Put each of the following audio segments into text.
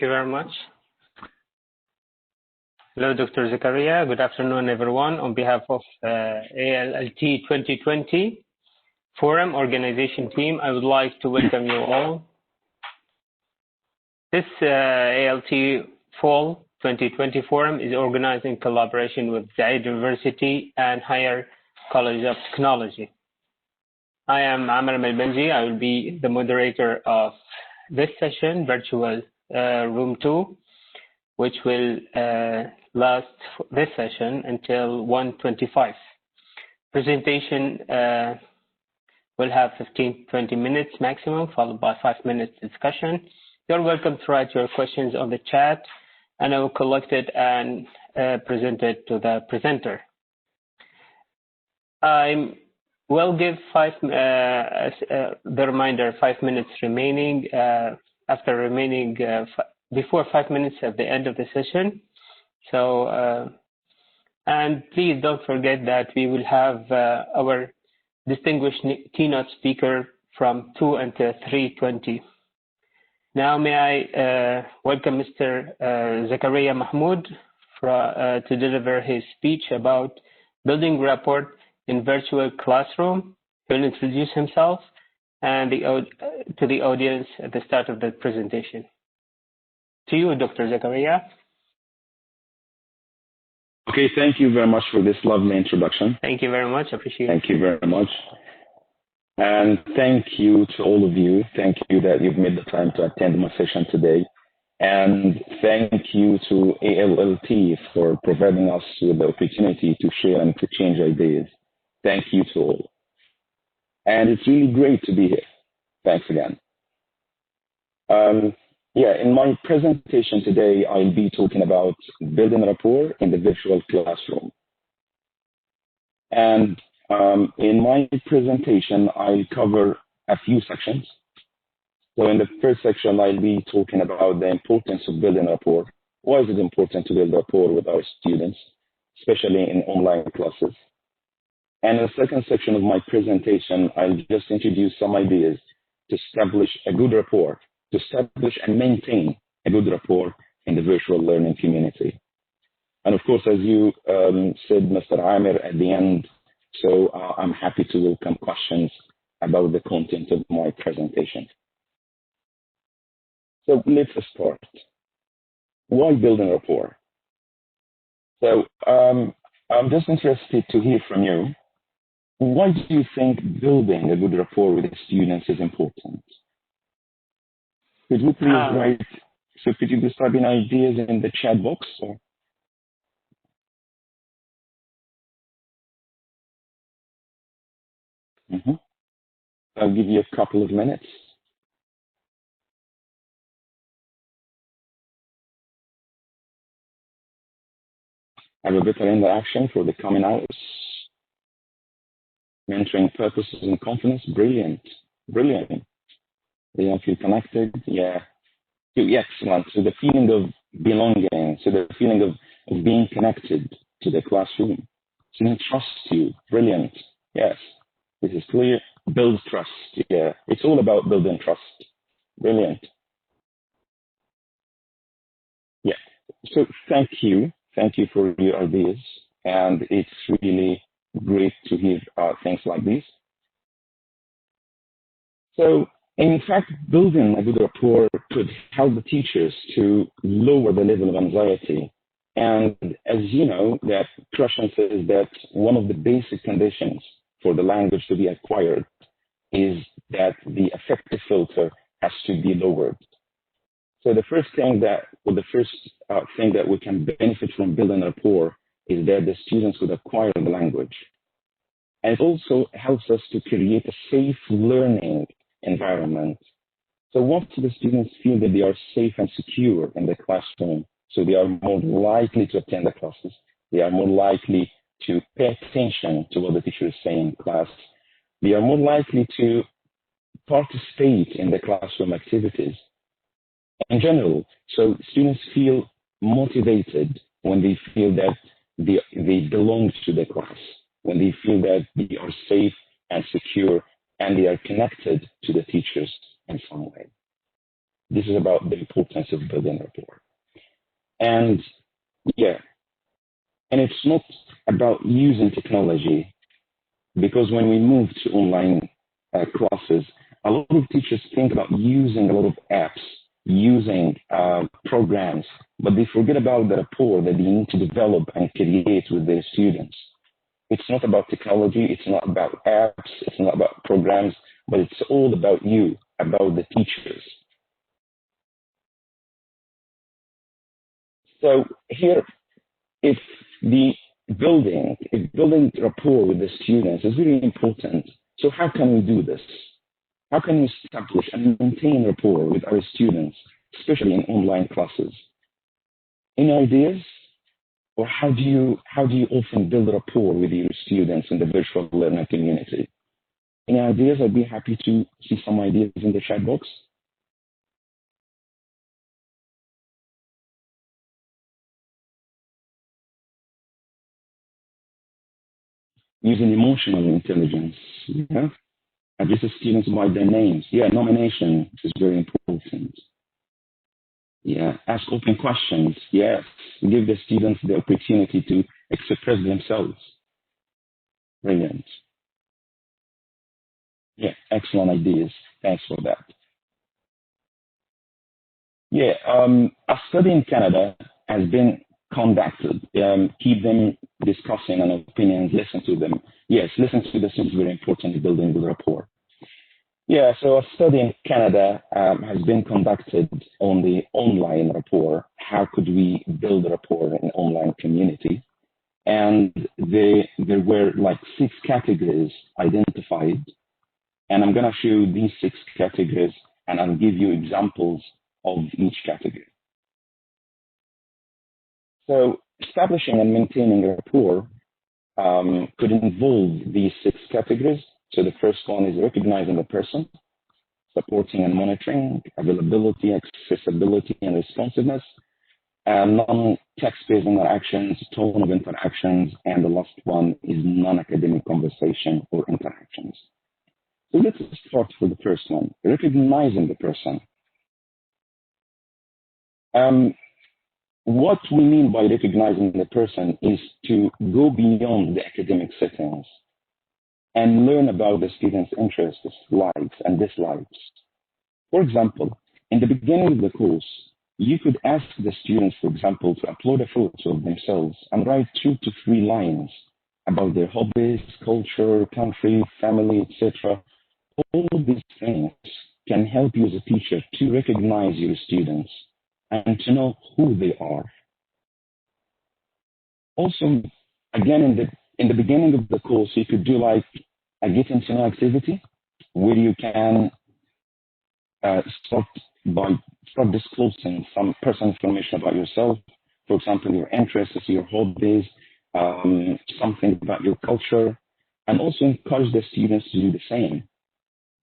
you very much. Hello, Dr. Zakaria. Good afternoon, everyone. On behalf of ALLT 2020 Forum Organization Team, I would like to welcome you all. This ALT Fall 2020 Forum is organized in collaboration with Zayed University and Higher College of Technology. I am Amr Malbenji. I will be the moderator of this session, virtual room 2, which will last this session until 1:25. Presentation will have 15-20 minutes maximum, followed by 5 minutes discussion. You're welcome to write your questions on the chat, and I will collect it and present it to the presenter. I will give the reminder 5 minutes remaining. After remaining before 5 minutes at the end of the session. So, and please don't forget that we will have our distinguished keynote speaker from 2 until 3:20. Now, may I welcome Mr. Zakaria Mahmoud to deliver his speech about building rapport in virtual classroom. He'll introduce himself and to the audience at the start of the presentation. To you, Dr. Zakaria. Okay, thank you very much for this lovely introduction. Thank you very much. Appreciate it. Thank you very much. And thank you to all of you. Thank you that you've made the time to attend my session today. And thank you to ALLT for providing us with the opportunity to share and to change ideas. Thank you to all. And it's really great to be here. Thanks again. In my presentation today, I'll be talking about building rapport in the virtual classroom. And in my presentation, I'll cover a few sections. So in the first section, I'll be talking about the importance of building rapport. Why is it important to build rapport with our students, especially in online classes? And in the second section of my presentation, I'll just introduce some ideas to establish a good rapport, to establish and maintain a good rapport in the virtual learning community. And of course, as you said, Mr. Amir, at the end, so I'm happy to welcome questions about the content of my presentation. So let's start. Why building rapport? So I'm just interested to hear from you. Why do you think building a good rapport with the students is important? Could you please write, so could you just type in ideas in the chat box? Or? I'll give you a couple of minutes. Have a better interaction for the coming hours. Mentoring purposes and confidence, brilliant, brilliant. They don't feel connected, yeah. Excellent. So the feeling of belonging, so the feeling of being connected to the classroom. So they trust you, brilliant, yes. This is clear, build trust, yeah. It's all about building trust, brilliant. Yeah, so thank you for your ideas. And it's really great to hear things like this. So, in fact, building a good rapport could help the teachers to lower the level of anxiety. And as you know, that Krushan says that one of the basic conditions for the language to be acquired is that the affective filter has to be lowered. So the first thing that we can benefit from building rapport is that the students would acquire the language. And it also helps us to create a safe learning environment. So once the students feel that they are safe and secure in the classroom, so they are more likely to attend the classes, they are more likely to pay attention to what the teacher is saying in class, they are more likely to participate in the classroom activities in general. So students feel motivated when they feel that they belong to the class, when they feel that they are safe and secure and they are connected to the teachers in some way. This is about the importance of building rapport. And yeah, and it's not about using technology, because when we move to online classes, a lot of teachers think about using a lot of apps, using programs, but they forget about the rapport that they need to develop and create with their students. It's not about technology, it's not about apps, it's not about programs, but it's all about you, about the teachers. So here, if building rapport with the students is very important. So how can we do this? How can we establish and maintain rapport with our students, especially in online classes? Any ideas? Or how do you often build rapport with your students in the virtual learning community? Any ideas? I'd be happy to see some ideas in the chat box. Using emotional intelligence. Yeah. Address students by their names. Yeah, nomination is very important. Yeah, ask open questions. Yes, give the students the opportunity to express themselves. Brilliant. Yeah, excellent ideas. Thanks for that. Yeah, a study in Canada has been conducted. Keep them discussing and opinions, listen to them. Yes, listen to the students is very important in building good rapport. Yeah, so a study in Canada has been conducted on the online rapport. How could we build rapport in online community? And there were like 6 categories identified. And I'm going to show you these 6 categories, and I'll give you examples of each category. So establishing and maintaining a rapport could involve these 6 categories. So the first one is recognizing the person, supporting and monitoring, availability, accessibility, and responsiveness, non-text-based interactions, tone of interactions, and the last one is non-academic conversation or interactions. So let's start with the first one, recognizing the person. What we mean by recognizing the person is to go beyond the academic settings and learn about the student's interests, likes, and dislikes. For example, in the beginning of the course, you could ask the students, for example, to upload a photo of themselves and write 2 to 3 lines about their hobbies, culture, country, family, etc. All of these things can help you as a teacher to recognize your students and to know who they are. Also, again, in the beginning of the course, you could do like a getting to know activity where you can start disclosing some personal information about yourself. For example, your interests, your hobbies, something about your culture, and also encourage the students to do the same.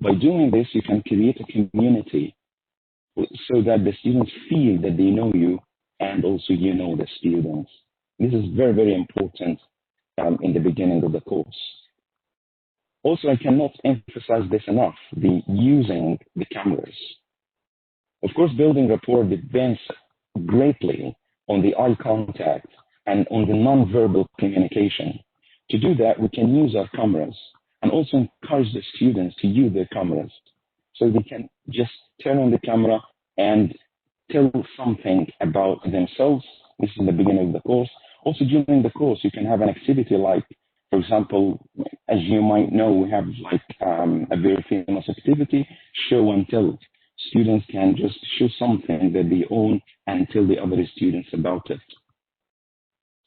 By doing this, you can create a community so that the students feel that they know you and also you know the students. This is very, very important in the beginning of the course. Also, I cannot emphasize this enough, the using the cameras. Of course, building rapport depends greatly on the eye contact and on the non-verbal communication. To do that, we can use our cameras and also encourage the students to use their cameras. So they can just turn on the camera and tell something about themselves. This is in the beginning of the course. Also during the course, you can have an activity like, for example, as you might know, we have like a very famous activity, show and tell. Students can just show something that they own and tell the other students about it.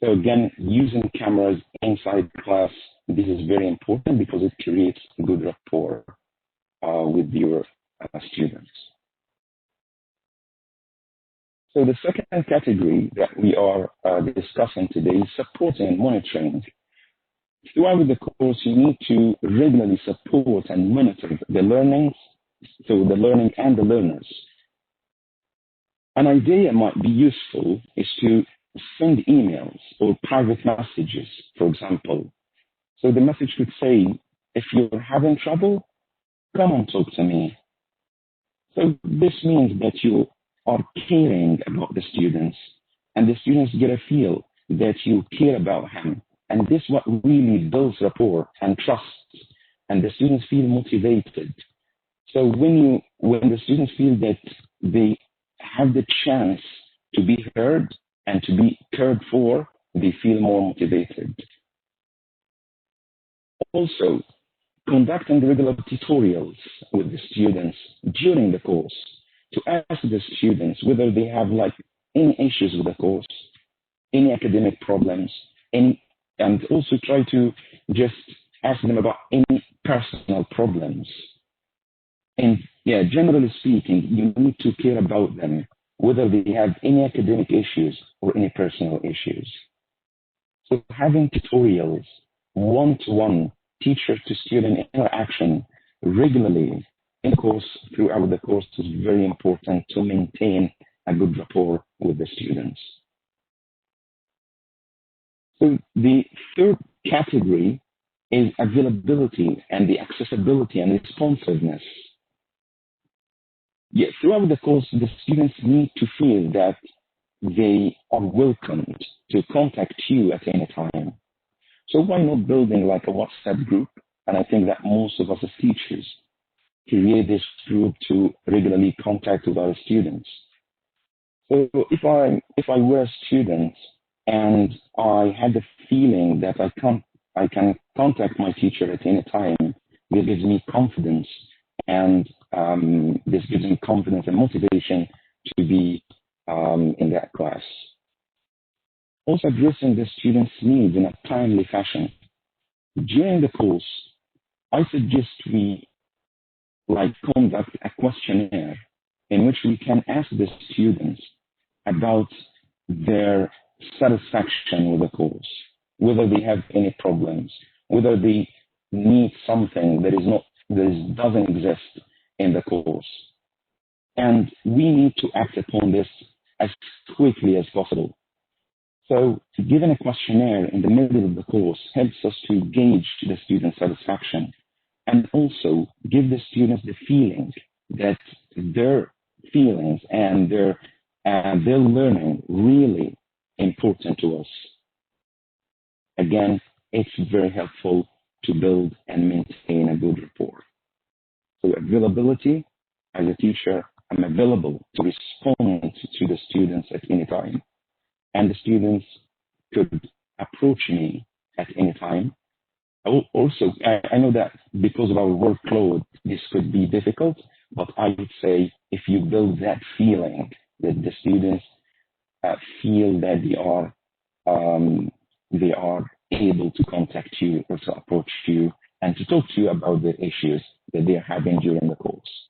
So again, using cameras inside class, this is very important because it creates good rapport with your students. So the second category that we are discussing today is supporting and monitoring. Throughout the course, you need to regularly support and monitor the learning, so the learning and the learners. An idea might be useful is to send emails or private messages, for example. So the message could say, if you're having trouble, come and talk to me. So this means that you are caring about the students, and the students get a feel that you care about him. And this what really builds rapport and trust, and the students feel motivated. So when the students feel that they have the chance to be heard and to be cared for, they feel more motivated. Also, conducting regular tutorials with the students during the course to ask the students whether they have like any issues with the course, any academic problems, and also try to just ask them about any personal problems. And yeah, generally speaking, you need to care about them, whether they have any academic issues or any personal issues. So having tutorials, one-to-one teacher to student interaction regularly in course throughout the course is very important to maintain a good rapport with the students. So the third category is availability and the accessibility and responsiveness. Yeah, throughout the course, the students need to feel that they are welcomed to contact you at any time. So why not building like a WhatsApp group? And I think that most of us as teachers create this group to regularly contact with our students. So if I were a student and I had the feeling that I can contact my teacher at any time, this gives me confidence, and this gives me confidence and motivation to be in that class. Also addressing the students' needs in a timely fashion. During the course, I suggest we conduct a questionnaire in which we can ask the students about their satisfaction with the course, whether they have any problems, whether they need something that doesn't exist in the course. And we need to act upon this as quickly as possible. So giving a questionnaire in the middle of the course helps us to gauge the student satisfaction and also give the students the feeling that their feelings and their learning really important to us. Again, it's very helpful to build and maintain a good rapport. So availability, as a teacher, I'm available to respond to the students at any time. And the students could approach me at any time. Also, I know that because of our workload, this could be difficult, but I would say if you build that feeling that the students feel that they are able to contact you or to approach you and to talk to you about the issues that they are having during the course.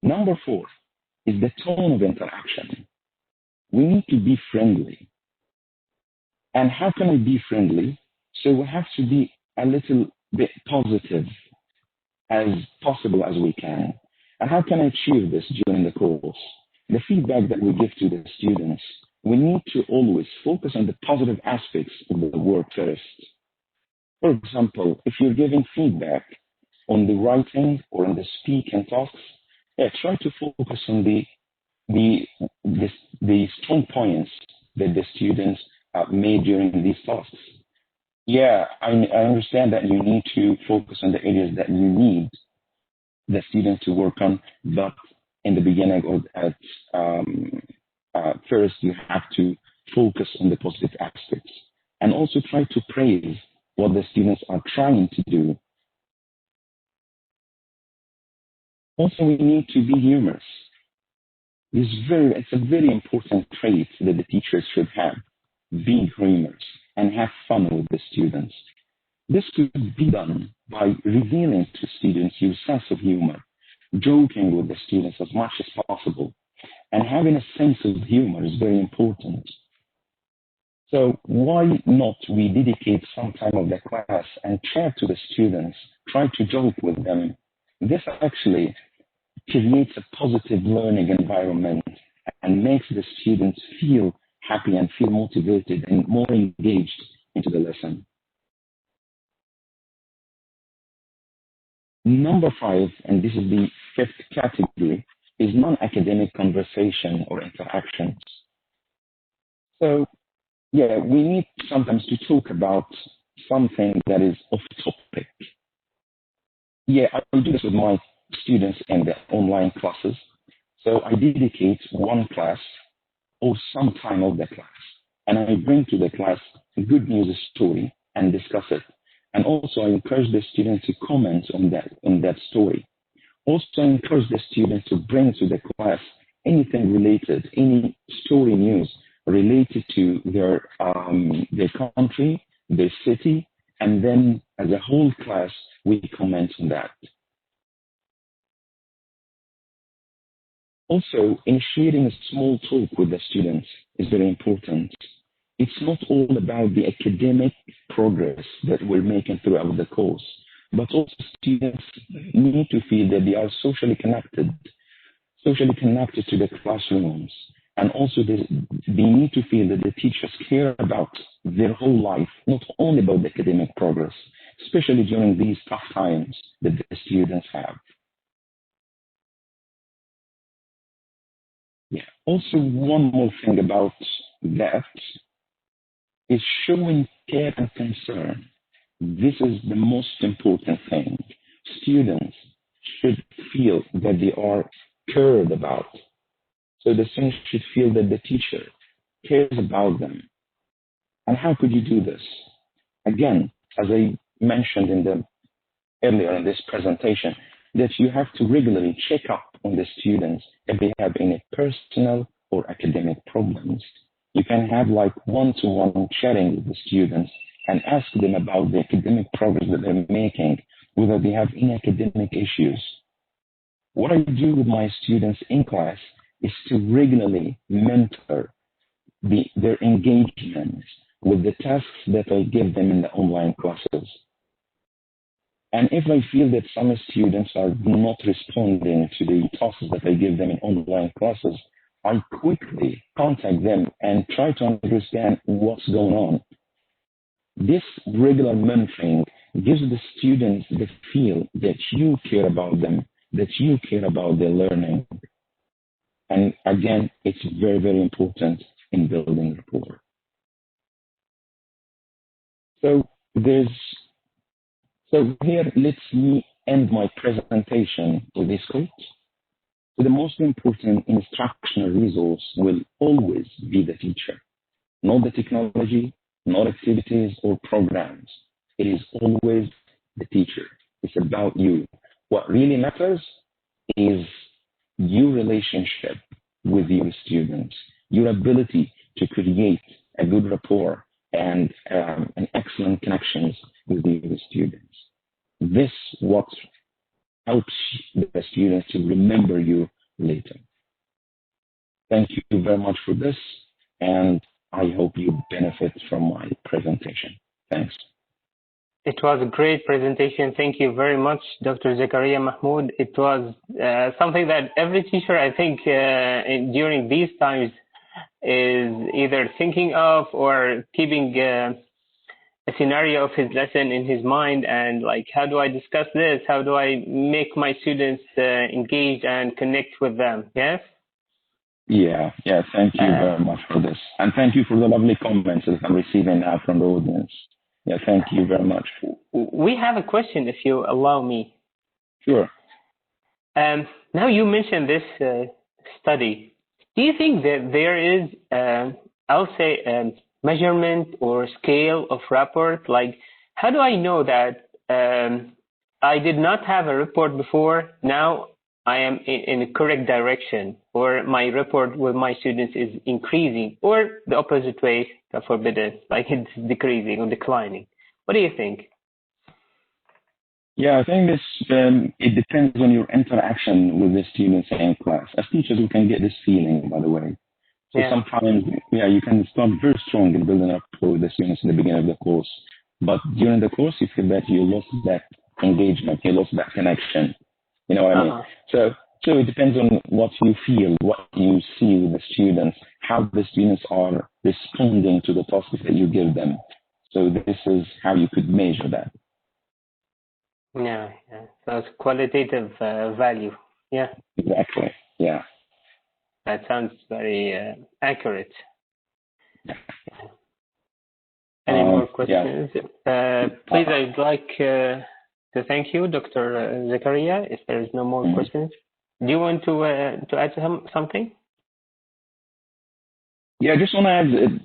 Number 4 is the tone of interaction. We need to be friendly. And how can we be friendly? So we have to be a little bit positive as possible as we can. And how can I achieve this during the course? The feedback that we give to the students, we need to always focus on the positive aspects of the work first. For example, if you're giving feedback on the writing or on the speaking tasks, try to focus on the strong points that the students made during these tasks. Yeah, I understand that you need to focus on the areas that you need the students to work on, but in the beginning or first, you have to focus on the positive aspects and also try to praise what the students are trying to do. Also, we need to be humorous. It's a very important trait that the teachers should have, being humorous and have fun with the students. This could be done by revealing to students your sense of humor, joking with the students as much as possible, and having a sense of humor is very important. So why not we dedicate some time of the class and chat to the students, try to joke with them. This actually creates a positive learning environment and makes the students feel happy and feel motivated and more engaged into the lesson. Number five, and this is the fifth category, is non-academic conversation or interactions. So, yeah, we need sometimes to talk about something that is off topic. Yeah, I do this with my students in the online classes. So I dedicate one class or some time of the class, and I bring to the class a good news story and discuss it. And also I encourage the students to comment on that story. Also encourage the students to bring to the class anything related, any story news related to their country, their city, and then as a whole class, we comment on that. Also, initiating a small talk with the students is very important. It's not all about the academic progress that we're making throughout the course, but also students need to feel that they are socially connected to the classrooms, and also they need to feel that the teachers care about their whole life, not only about the academic progress, especially during these tough times that the students have. Yeah. Also, one more thing about that is showing care and concern. This is the most important thing. Students should feel that they are cared about. So the students should feel that the teacher cares about them. And how could you do this? Again, as I mentioned earlier in this presentation, that you have to regularly check up on the students if they have any personal or academic problems. You can have like one-to-one chatting with the students and ask them about the academic progress that they're making, whether they have any academic issues. What I do with my students in class is to regularly mentor their engagement with the tasks that I give them in the online classes. And if I feel that some students are not responding to the tasks that I give them in online classes, I quickly contact them and try to understand what's going on. This regular mentoring gives the students the feel that you care about them, that you care about their learning. And again, it's very, very important in building rapport. So here, let me end my presentation with this quote. So the most important instructional resource will always be the teacher, not the technology, not activities or programs. It is always the teacher. It's about you. What really matters is your relationship with your students, your ability to create a good rapport and an excellent connections with your students. This what helps the students to remember you later. Thank you very much for this, and I hope you benefit from my presentation. Thanks. It was a great presentation. Thank you very much, Dr. Zakaria Mahmoud. It was something that every teacher, I think, during these times is either thinking of or keeping a scenario of his lesson in his mind, and like, how do I discuss this? How do I make my students engage and connect with them? Yes? Yeah, thank you very much for this. And thank you for the lovely comments that I'm receiving now from the audience. Yeah, thank you very much. We have a question, if you allow me. Sure. Now you mentioned this study. Do you think that there is, I'll say, measurement or scale of rapport? Like, how do I know that I did not have a report before, now I am in the correct direction, or my rapport with my students is increasing, or the opposite way, God forbid it, like it's decreasing or declining? What do you think? Yeah, I think it depends on your interaction with the students in class. As teachers, we can get this feeling, by the way. So sometimes, you can start very strong in building up with the students in the beginning of the course. But during the course, you feel that you lost that engagement, you lost that connection. You know what I mean? So it depends on what you feel, what you see with the students, how the students are responding to the tasks that you give them. So this is how you could measure that. Yeah, yeah. So it's qualitative value. Yeah, Exactly. Yeah. that sounds very accurate. Any more Yeah. questions? Uh, Please, I'd like to thank you, Dr. Zakaria. If there is no more mhm. questions, do you want to add something? Yeah, I just want to add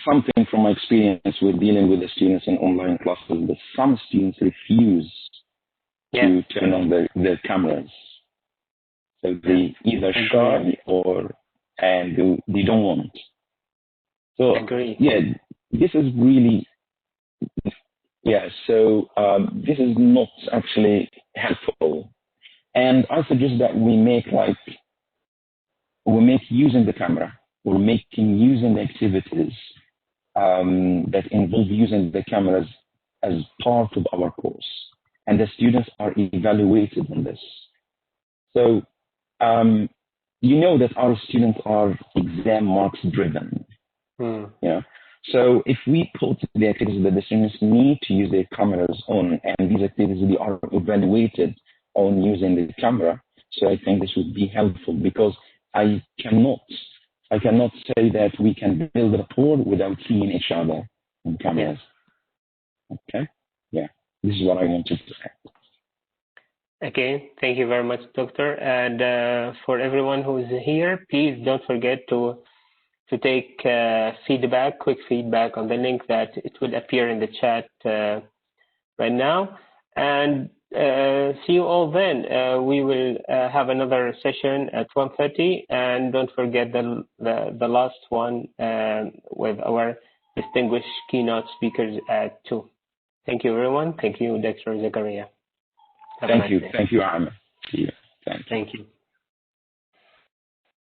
something from my experience with dealing with the students in online classes. That some students refuse Yes, to turn on their cameras, so yes, they either agree, shy or and they don't want. So agree. yeah, this is really yeah. So this is not actually helpful, and I suggest that we make using the camera, we're making using the activities that involve using the cameras as part of our course, and the students are evaluated on this. So um, you know that our students are exam marks driven. Hmm. Yeah. So if we put the activities that the students need to use their cameras on, and these activities they are evaluated on using the camera, so I think this would be helpful because I cannot I cannot say that we can build rapport without seeing each other on Yes. cameras. Okay. Yeah. This is what I wanted to say. Okay. Thank you very much, Doctor. And for everyone who's here, please don't forget to take feedback, quick feedback on the link that it will appear in the chat right now. And see you all then. We will have another session at 1:30, and don't forget the last one with our distinguished keynote speakers at 2. Thank you, everyone. Thank you, Dr. Zakaria. Have a Thank nice you. day. Thank you, Ahmed. See you. Thank you. Thank you.